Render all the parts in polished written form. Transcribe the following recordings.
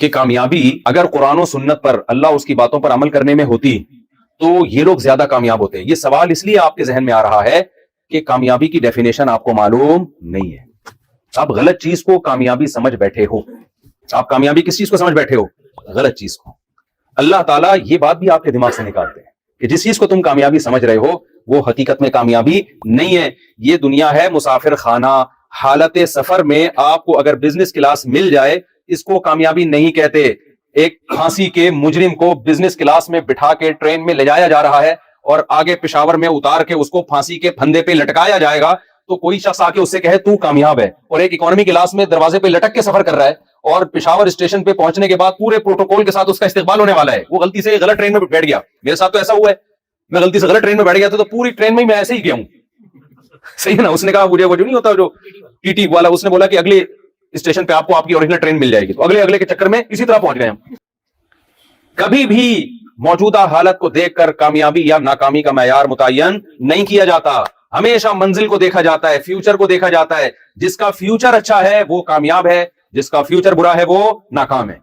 کہ کامیابی اگر قرآن و سنت پر اللہ اس کی باتوں پر عمل کرنے میں ہوتی تو یہ لوگ زیادہ کامیاب ہوتے. یہ سوال اس لیے آپ کے ذہن میں آ رہا ہے کہ کامیابی کی ڈیفینیشن آپ کو معلوم نہیں ہے. آپ غلط چیز کو کامیابی سمجھ بیٹھے ہو. آپ کامیابی کس چیز کو سمجھ بیٹھے ہو؟ غلط چیز کو. اللہ تعالیٰ یہ بات بھی آپ کے دماغ سے نکالتے ہیں کہ جس چیز کو تم کامیابی سمجھ رہے ہو وہ حقیقت میں کامیابی نہیں ہے. یہ دنیا ہے مسافر خانہ. حالت سفر میں آپ کو اگر بزنس کلاس مل جائے اس کو کامیابی نہیں کہتے. ایک پھانسی کے مجرم کو بزنس کلاس میں بٹھا کے ٹرین میں لے جایا جا رہا ہے اور آگے پشاور میں اتار کے اس کو پھانسی کے پھندے پہ لٹکایا جائے گا تو کوئی شخص آ کے اس سے کہے تو کامیاب ہے. اور ایک اکانومی کلاس میں دروازے پہ لٹک کے سفر کر رہا ہے اور پشاور اسٹیشن پہ پہنچنے کے بعد پورے پروٹوکول کے ساتھ اس کا استقبال ہونے والا ہے. وہ غلطی سے غلط ٹرین میں بیٹھ گیا. میرے ساتھ تو ایسا ہوا ہے, میں غلطی سے غلط ٹرین میں بیٹھ گیا تو پوری ٹرین میں میں ایسے ہی گیا ہوں. صحیح ہے نا. اس نے کہا مجھے وہ جو نہیں ہوتا جو ٹی ٹی والا, اس نے بولا کہ اگلے اسٹیشن پہ آپ کو آپ کی اوریجنل ٹرین مل جائے گی. تو اگلے کے چکر میں اسی طرح پہنچ گئے ہم. کبھی بھی موجودہ حالت کو دیکھ کر کامیابی یا ناکامی کا معیار متعین نہیں کیا جاتا. ہمیشہ منزل کو دیکھا جاتا ہے, فیوچر کو دیکھا جاتا ہے. جس کا فیوچر اچھا ہے وہ کامیاب ہے, جس کا فیوچر برا ہے وہ ناکام ہے.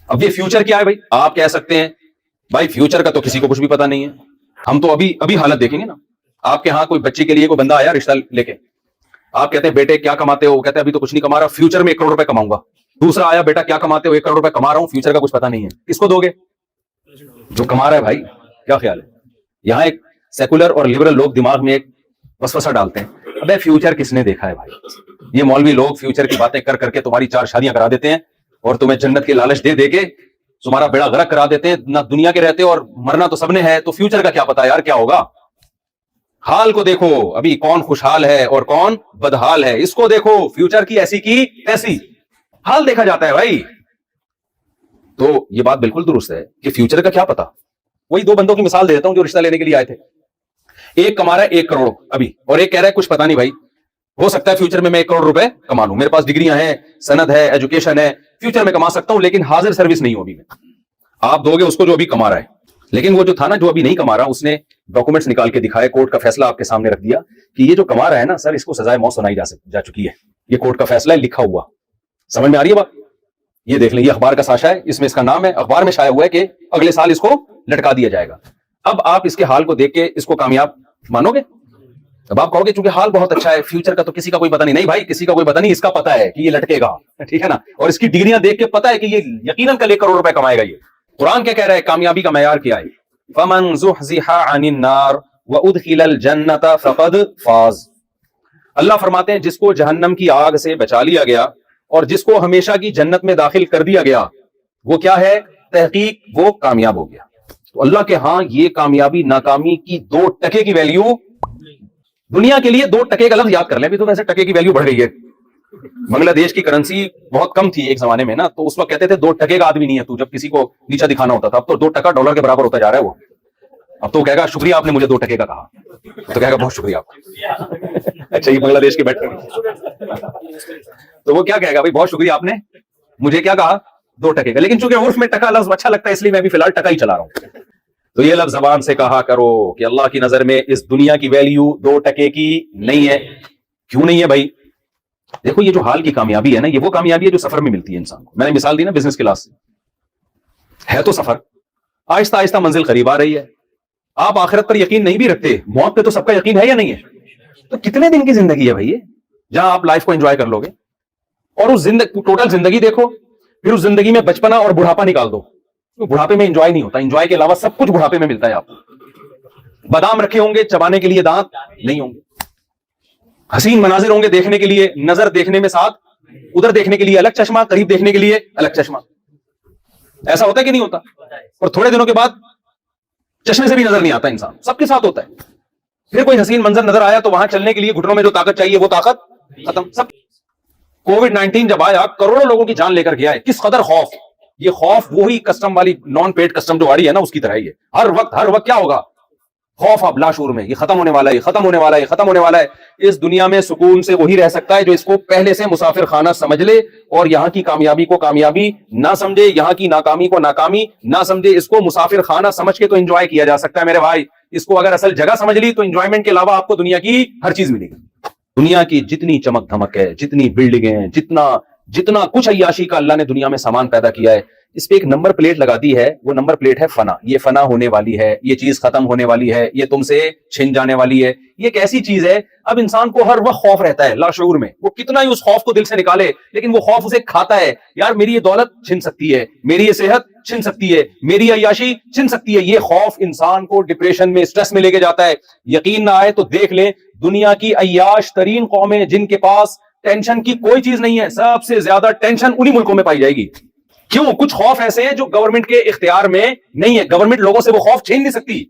اب یہ فیوچر کیا ہے بھائی؟ آپ کہہ سکتے ہیں بھائی فیوچر کا تو کسی کو کچھ بھی پتا نہیں ہے. ہم تو ابھی حالت دیکھیں گے نا. آپ کے ہاں کوئی بچے کے لیے کوئی بندہ آیا رشتہ لے کے, آپ کہتے ہیں بیٹے کیا کماتے ہو؟ وہ کہتے ہیں ابھی تو کچھ نہیں کما رہا, فیوچر میں 1 کروڑ روپے کماؤں گا. دوسرا آیا بیٹا کیا کماتے ہو؟ 1 کروڑ روپے کما رہا ہوں, فیوچر کا کچھ پتا نہیں ہے. کس کو دو گے؟ جو کما رہا ہے. بھائی کیا خیال ہے؟ یہاں ایک سیکولر اور لبرل لوگ دماغ میں ایک وسوسہ ڈالتے ہیں, ابے فیوچر کس نے دیکھا ہے بھائی؟ یہ مولوی لوگ فیوچر کی باتیں کر کے تمہاری 4 شادیاں کرا دیتے ہیں اور تمہیں جنت کے لالچ دے کے تمہارا بیڑا غرق کرا دیتے ہیں. نہ دنیا کے رہتے اور مرنا تو سب نے ہے, تو فیوچر کا کیا پتا یار کیا ہوگا. حال کو دیکھو ابھی کون خوشحال ہے اور کون بدحال ہے. اس کو دیکھو, فیوچر کی ایسی کی ایسی حال دیکھا جاتا ہے بھائی. تو یہ بات بالکل درست ہے کہ فیوچر کا کیا پتا. وہی 2 بندوں کی مثال دے دیتا ہوں جو رشتہ لینے کے لیے آئے تھے. ایک کما رہا ہے 1 کروڑ ابھی, اور ایک کہہ رہا ہے کچھ پتا نہیں بھائی, ہو سکتا ہے فیوچر میں 1 کروڑ روپے کما لوں, میرے پاس ڈگریاں ہیں, سند ہے, ایجوکیشن ہے, فیوچر میں کما سکتا ہوں, لیکن حاضر سروس نہیں ہو ابھی میں. آپ دو گے اس کو جو ابھی کما رہا ہے, لیکن وہ جو تھا نا جو ابھی نہیں کما رہا, اس نے ڈاکومنٹس نکال کے دکھائے, کورٹ کا فیصلہ آپ کے سامنے رکھ دیا کہ یہ جو کما رہا ہے نا سر, اس کو سزائے موت سنائی جا چکی ہے. یہ کورٹ کا فیصلہ ہے, لکھا ہوا. سمجھ میں آ رہی ہے بات؟ یہ دیکھ لیں, یہ اخبار کا ساشا ہے, اس میں اس کا نام ہے, اخبار میں شائع ہوا ہے کہ اگلے سال اس کو لٹکا دیا جائے گا. اب آپ اس کے حال کو دیکھ کے اس کو کامیاب مانو گے؟ اب آپ کہو گے چونکہ حال بہت اچھا ہے, فیوچر کا تو کسی کا کوئی پتہ نہیں. نہیں بھائی, کسی کا کوئی پتہ نہیں, اس کا پتہ ہے کہ یہ لٹکے گا, ٹھیک ہے نا, اور اس کی ڈگریاں دیکھ کے پتہ ہے کہ یہ یقیناً کل 1 کروڑ روپے کمائے گا. یہ قرآن کیا کہہ رہا ہے کامیابی کا معیار کیا ہے؟ فمن زحزح عن النار وادخل الجنۃ فقد فاز. اللہ فرماتے ہیں جس کو جہنم کی آگ سے بچا لیا گیا اور جس کو ہمیشہ کی جنت میں داخل کر دیا گیا, وہ کیا ہے؟ تحقیق وہ کامیاب ہو گیا. تو اللہ کے ہاں یہ کامیابی ناکامی کی 2 ٹکے کی ویلیو, دنیا کے لیے 2 ٹکے کا لفظ یاد کر لیں. ابھی تو ویسے ٹکے کی ویلیو بڑھ گئی ہے. بنگلہ دیش کی کرنسی بہت کم تھی ایک زمانے میں نا, تو اس وقت کہتے تھے 2 ٹکے کا آدمی نہیں ہے تو, جب کسی کو نیچا دکھانا ہوتا تھا. اب تو 2 ٹکا ڈالر کے برابر ہوتا جا رہا ہے. وہ اب تو کہے گا شکریہ آپ نے مجھے 2 ٹکے کا کہا, تو کہے گا بہت شکریہ آپ. اچھا یہ بنگلہ دیش کے بیٹھ تو وہ کیا کہے گا بھائی بہت شکریہ آپ نے مجھے کیا کہا 2 ٹکے کا. لیکن چونکہ عرف میں ٹکا لفظ اچھا لگتا ہے اس لیے میں بھی فی الحال ٹکا ہی چلا رہا ہوں. تو یہ لفظ زبان سے کہا کرو کہ اللہ کی نظر میں اس دنیا کی ویلیو 2 ٹکے کی نہیں ہے. کیوں نہیں ہے بھائی؟ دیکھو یہ جو حال کی کامیابی ہے نا, یہ وہ کامیابی ہے جو سفر میں ملتی ہے انسان کو. میں نے مثال دی نا بزنس کلاس سے, ہے تو سفر, آہستہ آہستہ منزل قریب آ رہی ہے. آپ آخرت پر یقین نہیں بھی رکھتے, موت پہ تو سب کا یقین ہے یا نہیں ہے؟ تو کتنے دن کی زندگی ہے بھائی یہ, جہاں آپ لائف کو انجوائے کر لو گے. اور اس ٹوٹل زندگی دیکھو, پھر اس زندگی میں بچپنا اور بڑھاپا نکال دو. بڑھاپے میں انجوائے نہیں ہوتا, انجوائے کے علاوہ سب کچھ بڑھاپے میں ملتا ہے. آپ بادام رکھے ہوں گے, چبانے کے لیے دانت نہیں ہوں گے. حسین مناظر ہوں گے دیکھنے کے لیے, نظر دیکھنے میں ساتھ, ادھر دیکھنے کے لیے الگ چشمہ, قریب دیکھنے کے لیے الگ چشمہ. ایسا ہوتا ہے کہ نہیں ہوتا؟ اور تھوڑے دنوں کے بعد چشمے سے بھی نظر نہیں آتا انسان. سب کے ساتھ ہوتا ہے. پھر کوئی حسین منظر نظر آیا تو وہاں چلنے کے لیے گھٹنوں میں جو طاقت چاہیے وہ طاقت ختم. سب کووڈ-19 جب آیا کروڑوں لوگوں کی جان لے کر گیا ہے. کس قدر خوف. یہ خوف وہی کسٹم والی نان پیڈ کسٹم جو آ رہی ہے نا اس کی طرح ہی ہے. ہر وقت کیا ہوگا؟ خوف. اب لاشعور میں یہ ختم ہونے والا ہے, ختم ہونے والا ہے, ختم ہونے والا ہے. اس دنیا میں سکون سے وہی رہ سکتا ہے جو اس کو پہلے سے مسافر خانہ سمجھ لے اور یہاں کی کامیابی کو کامیابی نہ سمجھے, یہاں کی ناکامی کو ناکامی نہ سمجھے. اس کو مسافر خانہ سمجھ کے تو انجوائے کیا جا سکتا ہے میرے بھائی. اس کو اگر اصل جگہ سمجھ لی تو انجوائمنٹ کے علاوہ آپ کو دنیا کی ہر چیز ملے گی. دنیا کی جتنی چمک دھمک ہے, جتنی بلڈنگیں ہیں, جتنا جتنا کچھ عیاشی کا اللہ نے دنیا میں سامان پیدا کیا ہے اس پہ ایک نمبر پلیٹ لگا دی ہے, وہ نمبر پلیٹ ہے فنا. یہ فنا ہونے والی ہے, یہ چیز ختم ہونے والی ہے, یہ تم سے چھن جانے والی ہے. یہ ایک ایسی چیز ہے, اب انسان کو ہر وقت خوف رہتا ہے لاشعور میں, وہ کتنا ہی اس خوف کو دل سے نکالے لیکن وہ خوف اسے کھاتا ہے. یار میری یہ دولت چھن سکتی ہے, میری یہ صحت چھن سکتی ہے, میری عیاشی چھن سکتی ہے. یہ خوف انسان کو ڈپریشن میں, اسٹریس میں لے کے جاتا ہے. یقین نہ آئے تو دیکھ لیں دنیا کی عیاش ترین قومیں جن کے پاس ٹینشن کی کوئی چیز نہیں ہے, سب سے زیادہ ٹینشن انہی ملکوں میں پائی جائے گی. کیوں؟ کچھ خوف ایسے ہیں جو گورنمنٹ کے اختیار میں نہیں ہے, گورنمنٹ لوگوں سے وہ خوف چھین نہیں سکتی.